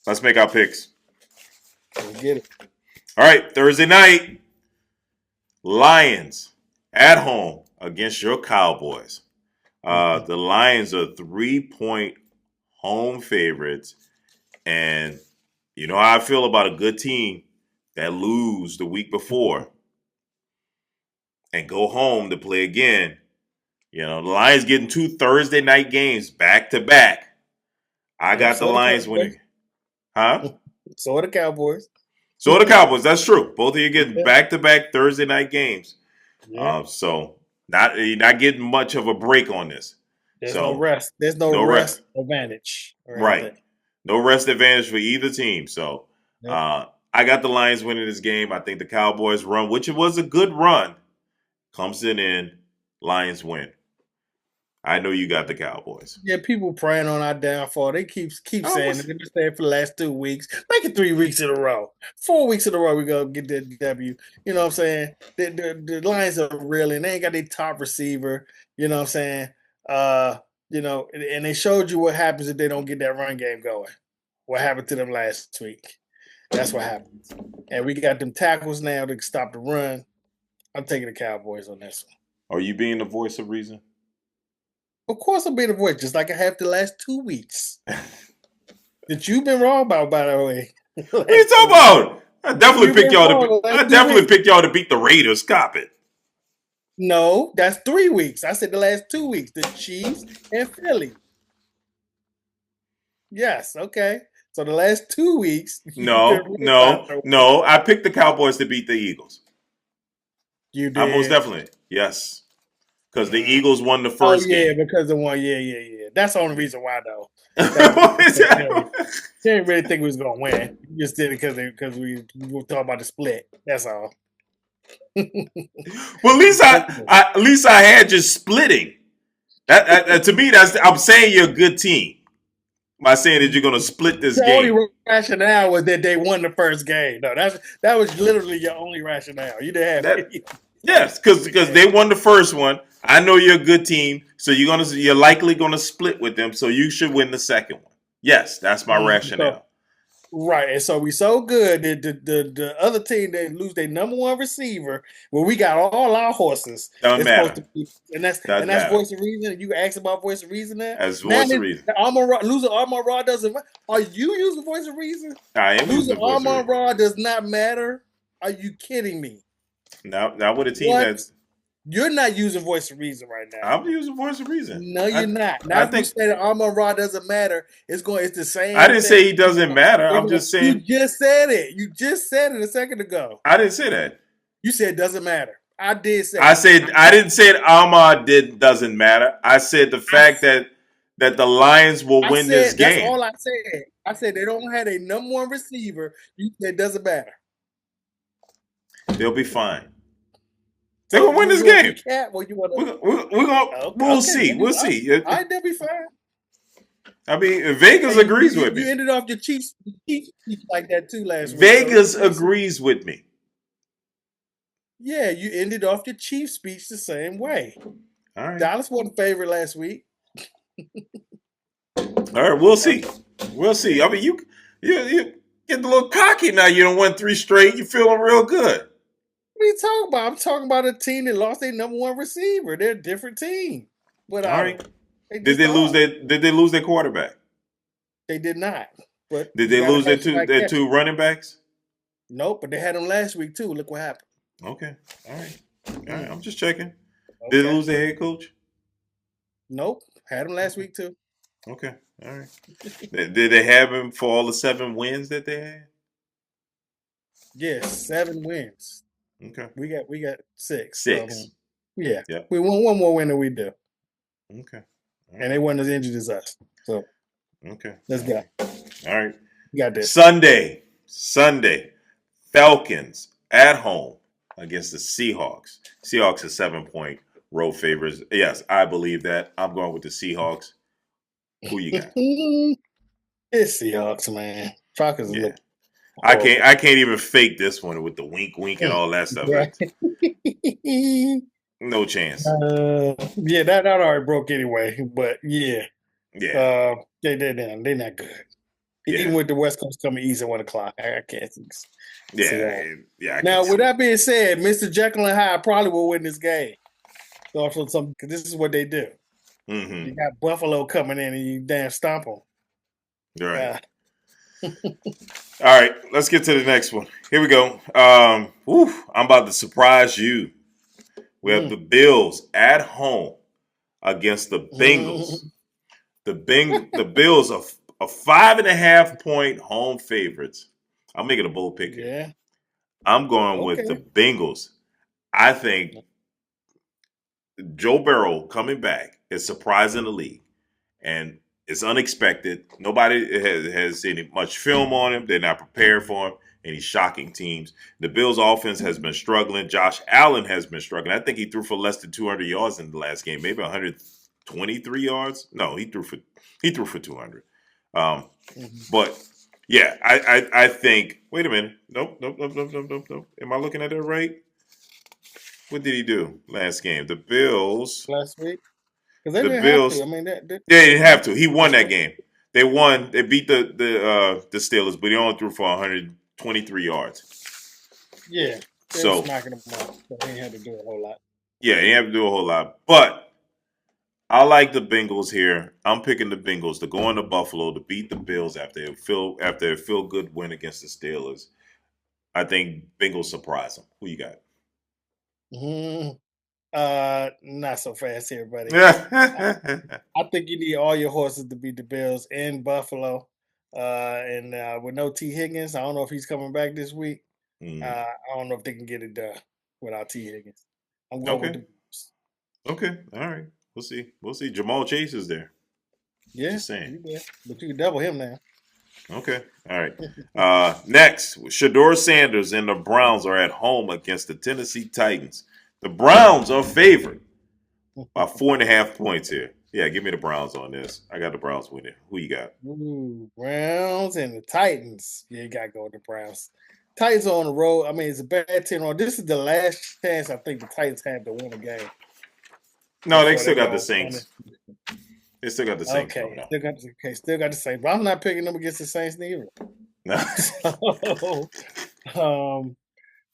Let's make our picks. Let's get it. All right, Thursday night, Lions at home against your Cowboys. The Lions are 3-point home favorites, and you know how I feel about a good team that lose the week before and go home to play again. You know, the Lions getting 2 Thursday night games back to back. I got the Lions winning. Huh? So are the Cowboys. So are the Cowboys. That's true. Both of you getting back to back Thursday night games. Yeah. So you're not getting much of a break on this. There's no rest. There's no rest advantage. Right. No rest advantage for either team. So I got the Lions winning this game. I think the Cowboys run, which it was a good run, comes in. Lions win. I know you got the Cowboys. Yeah, people praying on our downfall. They keep saying it. They've been saying it for the last 2 weeks. Make it 3 weeks in a row. 4 weeks in a row, we're going to get that W. You know what I'm saying? The Lions are real, and they ain't got their top receiver. You know what I'm saying? And they showed you what happens if they don't get that run game going. What happened to them last week? That's what happens. And we got them tackles now to stop the run. I'm taking the Cowboys on this one. Are you being the voice of reason? Of course I'll be the voice, just like I have the last 2 weeks. That you've been wrong about, by the way. What are you talking about? I definitely picked y'all to beat the Raiders. Cop it. No, that's 3 weeks. I said the last 2 weeks. The Chiefs and Philly. Yes, okay. So the last 2 weeks. No. I picked the Cowboys to beat the Eagles. You did? Most definitely. Yes. Because the Eagles won the first game. Yeah, because the one. Yeah. That's the only reason why, though. She didn't really think we was going to win. We just did it because we were talking about the split. That's all. Well, at least I had you splitting. That to me, I'm saying you're a good team. By saying that you're going to split this game. The only rationale was that they won the first game. No, that was literally your only rationale. You didn't have any. Yes, because they won the first one. I know you're a good team, so you're likely gonna split with them. So you should win the second one. Yes, that's my rationale. Right, and so we so good that the other team, they lose their number one receiver. Well, we got all our horses. Doesn't matter. And that's voice of reason. You asked about voice of reason there. That's voice of reason. Losing Armand Raw doesn't. Are you using voice of reason? I am losing Armand Raw does not matter. Are you kidding me? Now with a team that's. You're not using voice of reason right now. I'm using voice of reason. No, you're not. Now, if you say that Armand Raw doesn't matter, it's the same. I didn't say he doesn't matter. I'm just saying. You just said it. You just said it a second ago. I didn't say that. You said it doesn't matter. I did say. I didn't say that Armand doesn't matter. I said the fact that the Lions will win this game. That's all I said. I said they don't have a number one receiver. You said it doesn't matter. They'll be fine. They're gonna win this game. We'll see. We'll see. All right, they'll be fine. I mean, Vegas agrees with me. You ended off your Chiefs like that too last week. Vegas agrees with me. Yeah, you ended off your Chiefs speech the same way. All right. Dallas wasn't favorite last week. All right, we'll see. We'll see. I mean, you get a little cocky now. You don't win 3 straight. You're feeling real good. What are you talking about? I'm talking about a team that lost their number one receiver. They're a different team. But all right. Did they lose their quarterback? They did not. But did they lose their two running backs? Nope, but they had them last week too. Look what happened. Okay. All right. I'm just checking. Okay. Did they lose their head coach? Nope. Had them last week too. Okay. All right. Did they have him for all the 7 wins that they had? Yes, 7 wins. Okay. We got 6. 6. Yeah. We won one more win than we do. Okay. Right. And they weren't as injured as us. So okay. Let's go. All right. You got this. Sunday. Falcons at home against the Seahawks. Seahawks are 7-point road favorites. Yes, I believe that. I'm going with the Seahawks. Who you got? It's Seahawks, man. Falcons look. I can't even fake this one with the wink and all that stuff. No chance. That already broke anyway. But yeah. Yeah. They're not good. Even Yeah. with the West Coast coming east at 1 o'clock, I can't see that. Yeah. I can Now, with see it. that being said, Mr. Jekyll and Hyde probably will win this game. So, because this is what they do. Mm-hmm. You got Buffalo coming in and you damn stomp them. Right. Uh, All right. Let's get to the next one. Here we go. I'm about to surprise you. We have the mm, Bills at home against the Bengals. mm, The Bills are 5.5 point home favorites. I'm making a bold pick here. yeah. I'm going with the Okay. Bengals. I think Joe Burrow coming back is surprising the league, and it's unexpected. Nobody has seen much film on him. They're not prepared for him, and he's shocking teams. The Bills' offense has been struggling. Josh Allen has been struggling. I think he threw for less than 200 yards in the last game, maybe 123 yards. No, he threw for 200. Um, Mhm. but yeah, I think. Wait a minute. Nope. Am I looking at it right? What did he do last game? The Bills. Last week. Because they The didn't have to. Bills. I mean, that Yeah, he didn't you have to. He won that game. They won. They beat the Steelers, but he only threw for 123 yards. yeah, they were So smacking them up. So they didn't have to do a whole lot. yeah, he didn't have to do a whole lot. But I like the Bengals here. I'm picking the Bengals to go into Buffalo to beat the Bills after a feel good win against the Steelers. I think Bengals surprise them. Who you got? Mm, not so fast here, buddy. I, Yeah. I think you need all your horses to beat the Bills in Buffalo. And with no T. Higgins, I don't know if he's coming back this week. Mm. I don't know if they can get it done without T. Higgins. I'm going with Okay. the Bills. Okay. All right. We'll see. We'll see. Jamal Chase is there. Yeah, Just saying. you there. But you can double him now. Okay. All right. Next, Shador Sanders and the Browns are at home against the Tennessee Titans. The Browns are favored by 4.5 points here. Yeah, give me the Browns on this. I got the Browns winning. Who you got? Ooh, Browns and the Titans. Yeah, you gotta go with the Browns. Titans are on the road. I mean, it's a bad 10 on. This is the last chance I think the Titans have to win a game No, they before still they got the go on Saints. it. They still got the Saints coming Okay, out. still got the Saints. But I'm not picking them against the Saints neither. No. So um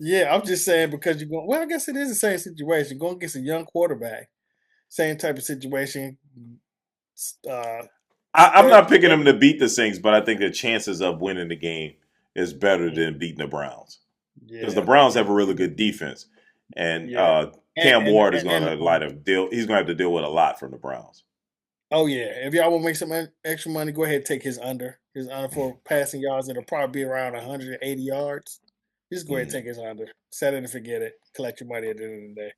yeah, I'm just saying because you're going well, I guess it is the same situation. Going against a young quarterback, same type of situation. Uh I'm that, not picking that them to beat the Saints, but I think the chances of winning the game is better mm, than beating the Browns because the yeah. Browns have a really good defense, and Yeah. Cam Ward is going And to deal. He's going to have to deal with a lot from the Browns. oh yeah, if y'all want to make some extra money, go ahead and take his under. His under for passing yards, it'll probably be around 180 yards. Just go ahead and Mm. take his under. Set it and forget it. Collect your money at the end of the day.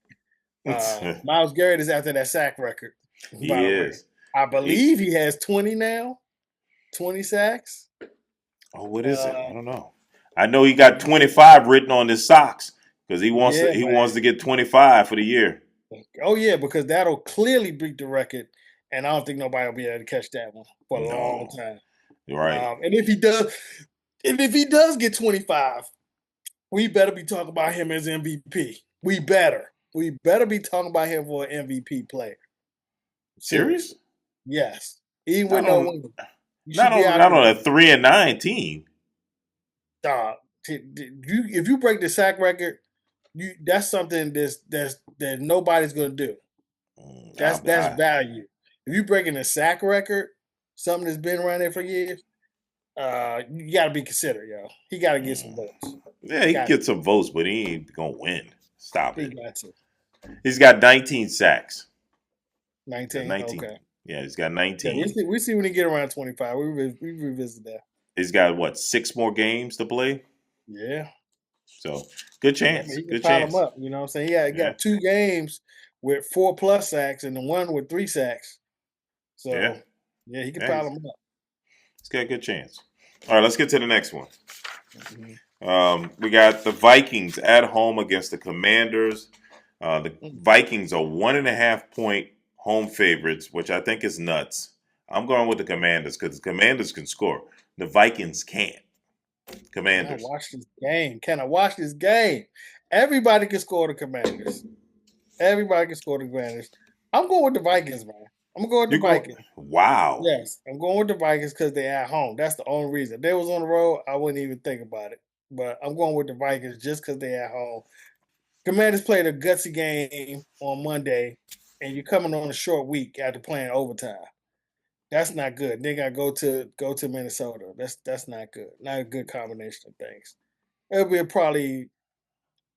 Miles Garrett is after that sack record, by He the way. is. I He, believe he has 20 now, 20 sacks. what is it? I Uh, don't know. I know he got 25 written on his socks because yeah, he wants to man. get 25 for the year. Oh yeah, because that'll clearly beat the record, and I don't think nobody will be able to catch that one for a long No, time. you're right. And if he does get 25, we better be talking about him as MVP. We better. We better be talking about him for an MVP player. Serious? Seriously. Yes. Even with Not no on win. You should be out not there. on a 3-9 team. Dog. If you break the sack record, that's something that nobody's gonna do. Mm, That's value. If you breaking a sack record, something that's been around there for years, you gotta be considered, yo. He gotta get some mm. votes. Yeah, he can Got get some votes, but he ain't gonna win. Stop he it. got to. He's got 19 sacks. Got 19. 19. Okay. Yeah, he's got Yeah, 19. we see when he get around 25. We revisit that. He's got what, 6 more games to play? Yeah. So good Yeah, I mean, chance. he can Good pile them chance. up. You know what I'm saying? He Yeah. got 2 games with 4+ sacks and the one with 3 sacks. Yeah. So yeah, he can Yeah. pile He's them up. got a good chance. All right, let's get to the next one. Mhm. We got the Vikings at home against the Commanders. The Mm. Vikings are 1.5 point home favorites, which I think is nuts. I'm going with the Commanders because the Commanders can score. The Vikings can't. Can I Commanders. watch this game? Can I watch this game? Everybody can score the Commanders. Everybody can score the Commanders. I'm going with the Vikings, man. I'm gonna go with the You go. Vikings. Wow. Yes, I'm going with the Vikings because they're at home. That's the only reason. If they was on the road, I wouldn't even think about it. But I'm going with the Vikings just because they're at home. Commanders played a gutsy game on Monday, and you're coming on a short week after playing overtime. That's not good. They got to go to Minnesota. That's not good. Not a good combination of things. It'll be probably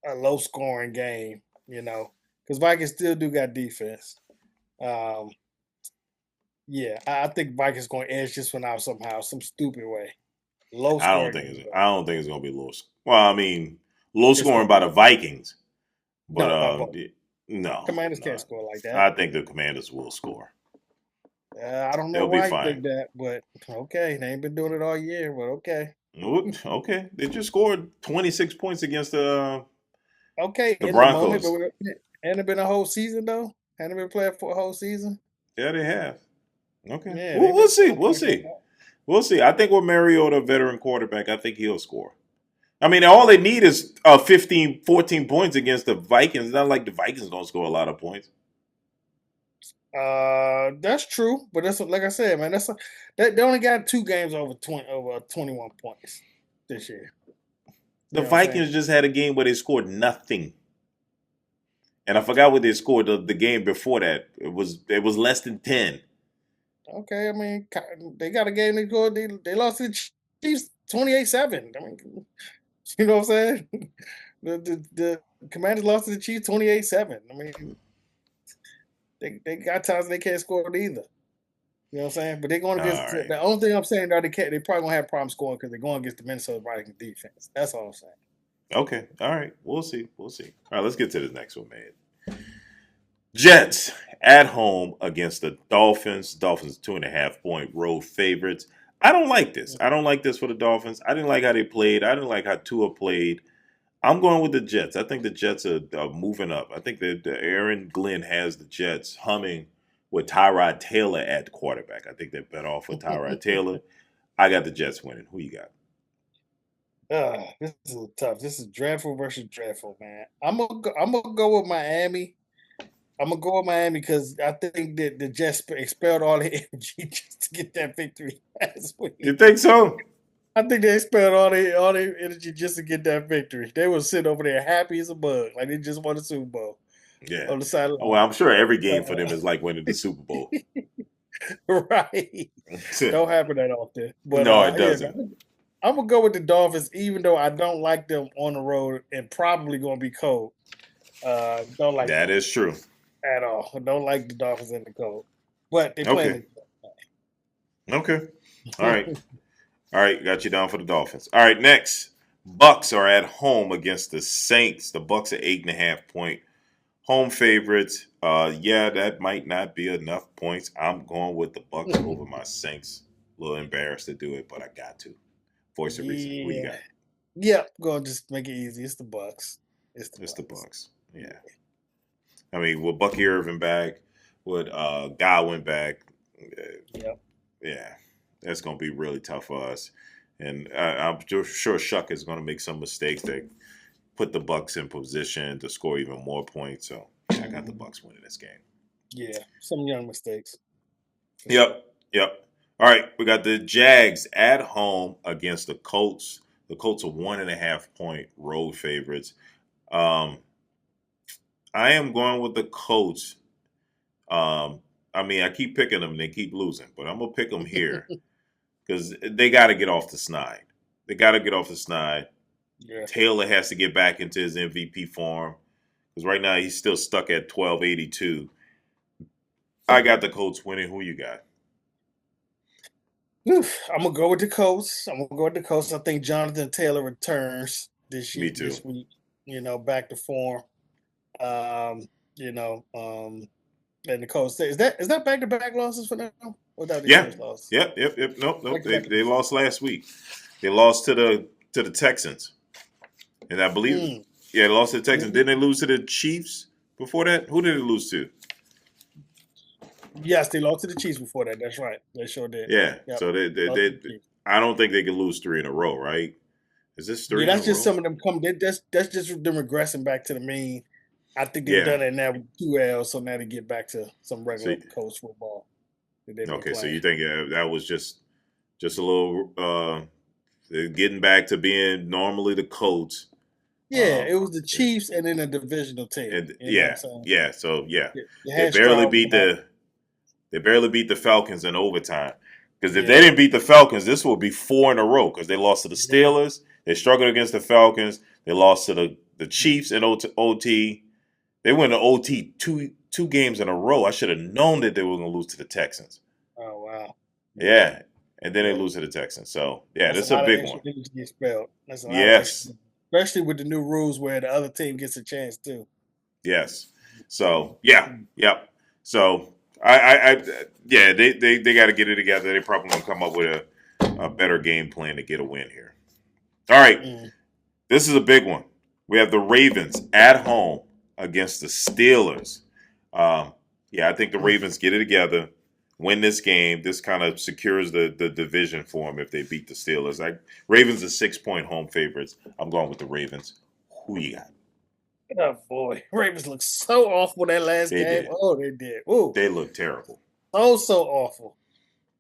a low scoring game, because Vikings still do got defense. Um, yeah, I think Vikings going to edge this one out somehow, some stupid way. Low I don't scoring think game. it's. I don't think it's gonna be low. Well, I mean, low It's scoring gonna by be the Vikings, but no by both. no, Commanders can't no. score like that. I think the Commanders will score. I don't know They'll be why you fine. think that, but okay, they ain't been doing it all year, but okay. Okay, they just scored 26 points against Okay, the in the moment, Broncos. but hadn't it been a whole season though? Hadn't been playing for a whole season? Yeah, they have. Okay, Yeah, we'll, they've we'll been see. still We'll playing like see. that. We'll see. I think with Mariota, a veteran quarterback, I think he'll score. I mean, all they need is 15, 14 points against the Vikings. It's not like the Vikings don't score a lot of points. That's true, but that's like I said, man. They only got 2 games over 21 points this year. The You know what I'm saying? Vikings just had a game where they scored nothing. And I forgot what they scored the game before that. It was less than 10. Okay, I mean they got a game they go. They lost to the Chiefs 28-7. I mean, you know what I'm saying? The Commanders lost to the Chiefs 28-7. I mean, they got times they can't score either. You know what I'm saying? But they're going All against right. the only thing I'm saying though they probably gonna have problems scoring because they're going against the Minnesota Vikings defense. That's all I'm saying. Okay. All right. We'll see. We'll see. All right, let's get to the next one, man. Jets at home against the Dolphins. Dolphins 2.5 point road favorites. I don't like this. I don't like this for the Dolphins. I didn't like how they played. I didn't like how Tua played. I'm going with the Jets. I think the Jets are moving up. I think that Aaron Glenn has the Jets humming with Tyrod Taylor at quarterback. I think they're better off with Tyrod Taylor. I got the Jets winning. Who you got? This is tough. This is dreadful versus dreadful, man. I'm gonna go with Miami. I'm gonna go with Miami because I think that the Jets expelled all the energy just to get that victory last You week. think so? I think they expelled all their energy just to get that victory. They were sitting over there happy as a bug, like they just won the Super Bowl Yeah. on the Oh, well, sideline. I'm sure every game for them Uh, is like winning the Super Bowl. right. Don't happen that often. But No, it yeah, doesn't. I'm gonna go with the Dolphins, even though I don't like them on the road and probably gonna be cold. Don't like That them is true. at all. Don't like the Dolphins in the cold. But they Okay. playing Okay. All right. the All right. Got you down for the Dolphins. All right. Next, Bucks are at home against the Saints. The Bucks are 8.5 point home favorites. Yeah, that might not be enough points. I'm going with the Bucks over my Saints. A little embarrassed to do it, but I got to. Voice of reason. Who you Yeah. got? Yep. Gonna just make it easy. It's the Bucks. It's the It's the Bucks. Bucks. Yeah. I mean, with Bucky Irvin back, with Godwin back, Yep. yeah, that's going to be really tough for us. And I'm sure Shuck is going to make some mistakes that put the Bucks in position to score even more points. So yeah, I got the Bucks winning this game. Yeah. Some young mistakes for sure. Yep, yep. All right, we got the Jags at home against the Colts. The Colts are 1.5 point road favorites. Um, I am going with the Colts. I mean, I keep picking them, and they keep losing, but I'm gonna pick them here because they got to get off the snide. They got to get off the snide. Yeah. Taylor has to get back into his MVP form because right now he's still stuck at 1282. I got the Colts winning. Who you got? I'm gonna go with the Colts. I'm gonna go with the Colts. I think Jonathan Taylor returns Me too. this week. Back to form. Um, you know, and the Colts is that back to back losses for them? Or that their Yeah. first loss? Yep. Nope. Back Nope. to They back. they lost last week. They lost to the Texans, and I believe Mm. yeah, they lost to the Texans. Mhm. Didn't they lose to the Chiefs before that? Who did they lose to? Yes, they lost to the Chiefs before that. That's right. They sure did. Yeah. Yep. So Lost to the Chiefs. I don't think they can lose three in a row, right? Is this Yeah, three in a that's just row? some of them come. That's just them regressing back to the mean. I think they've Yeah. done it now with 2 L's, so now they get back to some So regular coach football that they've been okay, so playing. you think that was just a little getting back to being normally the Colts. Yeah, Um, it was the Chiefs and then a divisional team. and You know what I'm yeah, saying? yeah. So yeah, They they had barely Stroud beat back. the Falcons in overtime. Because if they Yeah, didn't beat the Falcons, this would be 4 in a row. Because they lost to the yeah. Steelers, they struggled against the Falcons, they lost to the Chiefs in OT. They went to OT two games in a row. I should have known that they were going to lose to the Texans. Oh wow. Yeah, Yeah, and then they yeah. lose to the Texans. So yeah, That's a this is a lot of big extra one. dudes to get spelled. That's a lot of extra, Yes, especially with the new rules where the other team gets a chance too. yes. So yeah, yep. So I yeah, they got to get it together. They probably gonna come up with a better game plan to get a win here. All right, Mm. this is a big one. We have the Ravens at home against the Steelers. Um, yeah, I think the Ravens get it together, win this game. This kind of secures the division for them if they beat the Steelers. Ravens are 6-point home favorites. I'm going with the Ravens. Who you got? Oh boy, Ravens look so awful that last They game. did. Oh, they did. Ooh, They look terrible. so awful.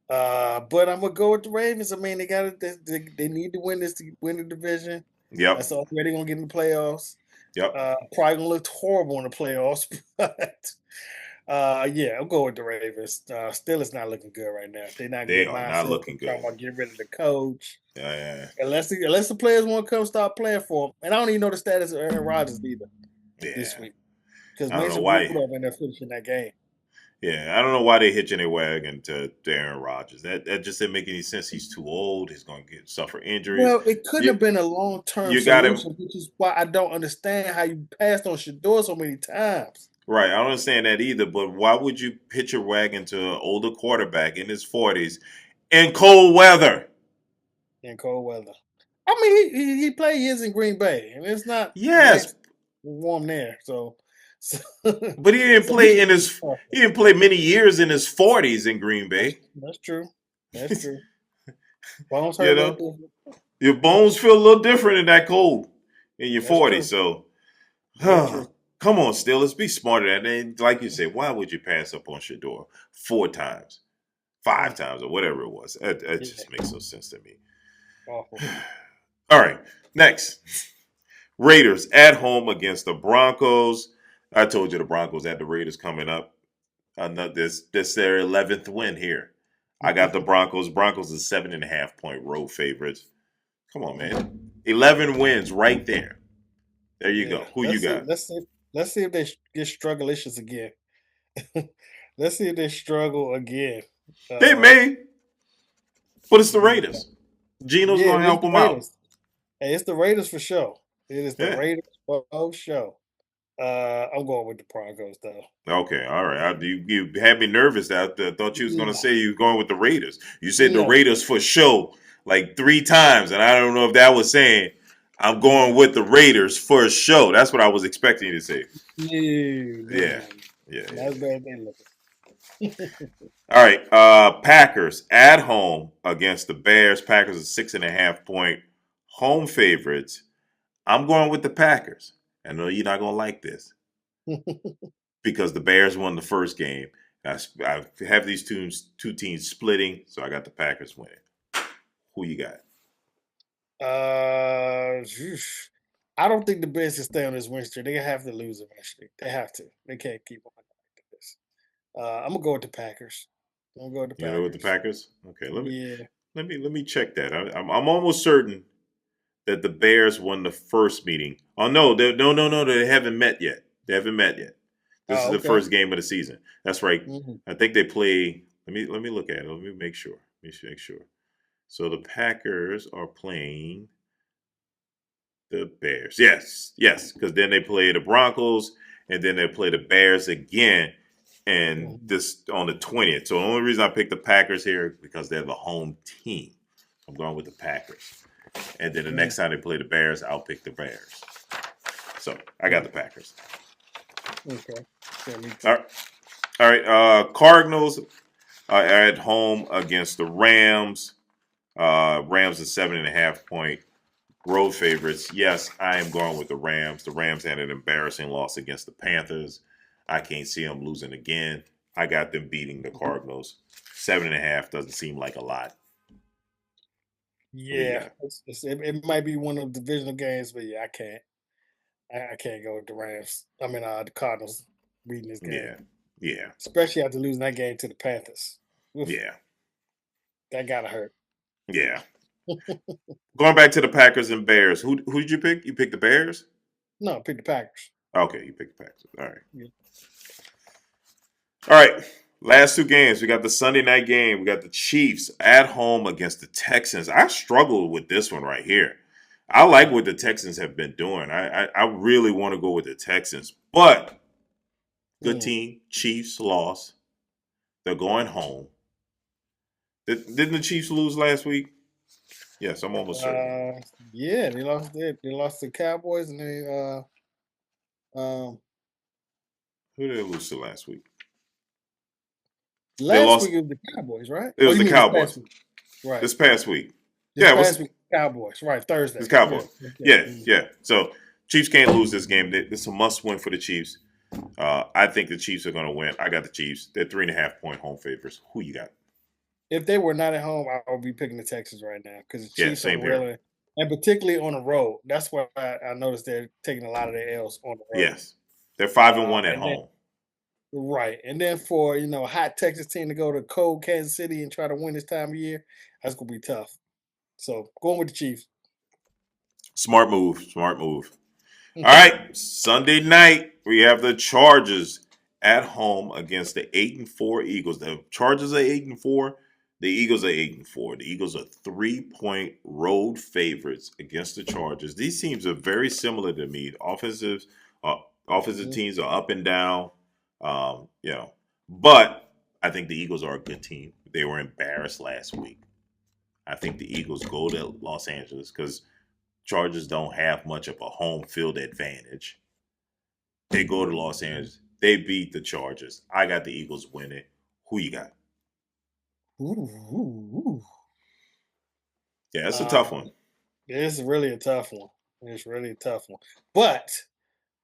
But I'm gonna go with the Ravens. I mean, they need to win this to win the division. Yep. That's already gonna get in the playoffs. Yep. Probably gonna look horrible in the playoffs, but yeah, I'll go with the Ravens. Still, it's not looking good right now. If they're not They getting are not mindset, looking talking good. about getting rid of the coach. Uh, Unless the players want to come start playing for him, and I don't even know the status of Aaron Rodgers either this yeah. week because I don't know Mason why. Rudolph ended up finishing that game. Yeah, I don't know why they hitching their wagon to Aaron Rodgers. That just didn't make any sense. He's too old. He's going to suffer injuries. Well, it couldn't You have been a long term you got him solution, which is why I don't understand how you passed on Shador so many times right. I don't understand that either. But why would you pitch your wagon to an older quarterback in his 40s in cold weather? in cold weather. I mean, he played years in Green Bay, and it's not Yes, nice warm there. So, but he didn't so he play should in be his careful. he didn't play many years in his 40s in Green Bay. That's true. That's true. Bones hurt You a little know, different. your bones feel a little different in that cold in your That's 40s. true. So Very true. come on, Steelers, be smarter. And like you said, why would you pass up on Shador 4 times, five Mm, times, or whatever it was? That yeah, just makes no sense to me. awful. All right, next. Raiders at home against the Broncos. I told you the Broncos had the Raiders coming up. This their 11th win here. I got the Broncos. Broncos is 7.5-point road favorites. Come on, man. 11 wins right there. There you Yeah. go. Who you got? Let's see if they get struggle issues again. Let's see if they struggle again. They Uh, may, but it's the yeah, Raiders. Gino's yeah, going it to is help the them out. Raiders. Hey, it's the Raiders for sure. It is the Yeah. Raiders for show. I'm going with the Broncos though. Okay, all right. You had me nervous. I thought you was going to No, say you were going with the Raiders. You said the no, Raiders for show like 3 times, and I don't know if that was saying I'm going no, with the Raiders for show. That's what I was expecting you to say. Yeah, no. yeah, yeah, Not as yeah. bad as they look. All right. Packers at home against the Bears. Packers are 6.5-point home favorites. I'm going with the Packers. I know you're not going to like this because the Bears won the first game. I have these two teams splitting, so I got the Packers winning. Who you got? Oof. I don't think the Bears can stay on this win streak. They have to lose eventually. They have to. They can't keep on like this. I'm gonna go with the Packers. I'm gonna go with the You know with the Packers. Packers? Okay, Yeah. let me check that. I'm almost certain that the Bears won the first meeting. Oh no, no, they haven't met yet. They haven't met yet. This is Oh, the okay. first game of the season. That's right. Mhm. I think they play. Let me look at it. Let me make sure. Let me make sure. So the Packers are playing the Bears. Yes, yes, because then they play the Broncos, and then they play the Bears again, and Mhm. this on the 20th. So the only reason I picked the Packers here is because they're the home team. I'm going with the Packers, and then the Mhm. next time they play the Bears, I'll pick the Bears. So I got Mhm. the Packers. Okay. Yeah, me All too. right, all right. Cardinals are at home against the Rams. Rams are 7.5-point road favorites. Yes, I am going with the Rams. The Rams had an embarrassing loss against the Panthers. I can't see them losing again. I got them beating the Cardinals. 7.5 doesn't seem like a lot. Who you Yeah, got? it might be one of the divisional games, but yeah, I can't. I can't go with the Rams. I mean, the Cardinals beating this game, Yeah, yeah, especially after losing that game to the Panthers. Oof, yeah, that gotta hurt. yeah. Going back to the Packers and Bears. Who did you pick? You picked the Bears? No, pick the Packers. Okay, you picked the Packers. All right. Yeah. All right. Last two games. We got the Sunday night game. We got the Chiefs at home against the Texans. I struggled with this one right here. I like what the Texans have been doing. I really want to go with the Texans. But good Mm. team. Chiefs lost. They're going home. Didn't the Chiefs lose last week? Yes, I'm almost certain. Uh, yeah, they lost. They lost to Cowboys, and they um Who did they lose to last week? They last lost. week it was the Cowboys, right? It Oh, was you the mean this past Cowboys week? Right. this past week. This Yeah, it past was week, Cowboys. Right, Thursday. this Yeah. Cowboys. Okay. Yeah, yeah. So Chiefs can't lose this game. It's a must win for the Chiefs. I think the Chiefs are going to win. I got the Chiefs. They're 3.5 point home favorites. Who you got? If they were not at home, I would be picking the Texans right now because the Yeah, Chiefs are same here. really, and particularly on the road. That's why I noticed they're taking a lot of their L's on the road. Yes, they're 5-1 at And then home. right, and then for a hot Texas team to go to cold Kansas City and try to win this time of year, that's gonna be tough. So going with the Chiefs. Smart move. Smart move. All right, Sunday night we have the Chargers at home against the 8-4 Eagles. The Chargers are 8-4. The Eagles are 8-4. The Eagles are 3-point road favorites against the Chargers. These teams are very similar to me. Offensive Mhm. teams are up and down. But I think the Eagles are a good team. They were embarrassed last week. I think the Eagles go to Los Angeles because Chargers don't have much of a home field advantage. They go to Los Angeles. They beat the Chargers. I got the Eagles winning. Who you got? Ooh, ooh, ooh. Yeah, that's a tough Um, one. it's really a tough one. It's really a tough one. But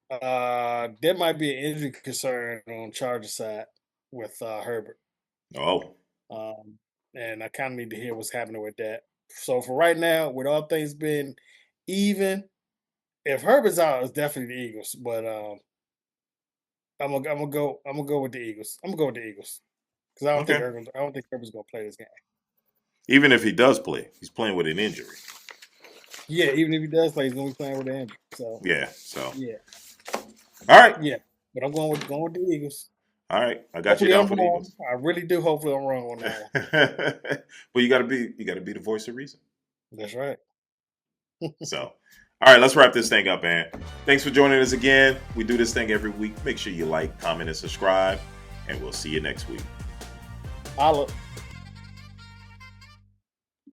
there might be an injury concern on Charger side with Herbert. Oh, Um, and I kind of need to hear what's happening with that. So for right now, with all things being even, if Herbert's out, it's definitely the Eagles. But I'm gonna go with the Eagles. I'm gonna go with the Eagles because okay. I don't think Herbert's gonna play this game. Even if he does play, he's playing with an injury. Yeah, even if he does play, he's gonna be playing with the injury. So Yeah. So, yeah, all right. yeah. But I'm going with the Eagles. All right. I got you Hopefully down I'm for the wrong. Eagles. I really do. Hopefully I'm wrong on that one. Well, you gotta be the voice of reason. That's right. So, all right, let's wrap this thing up, man. Thanks for joining us again. We do this thing every week. Make sure you like, comment, and subscribe, and we'll see you next week. Holla.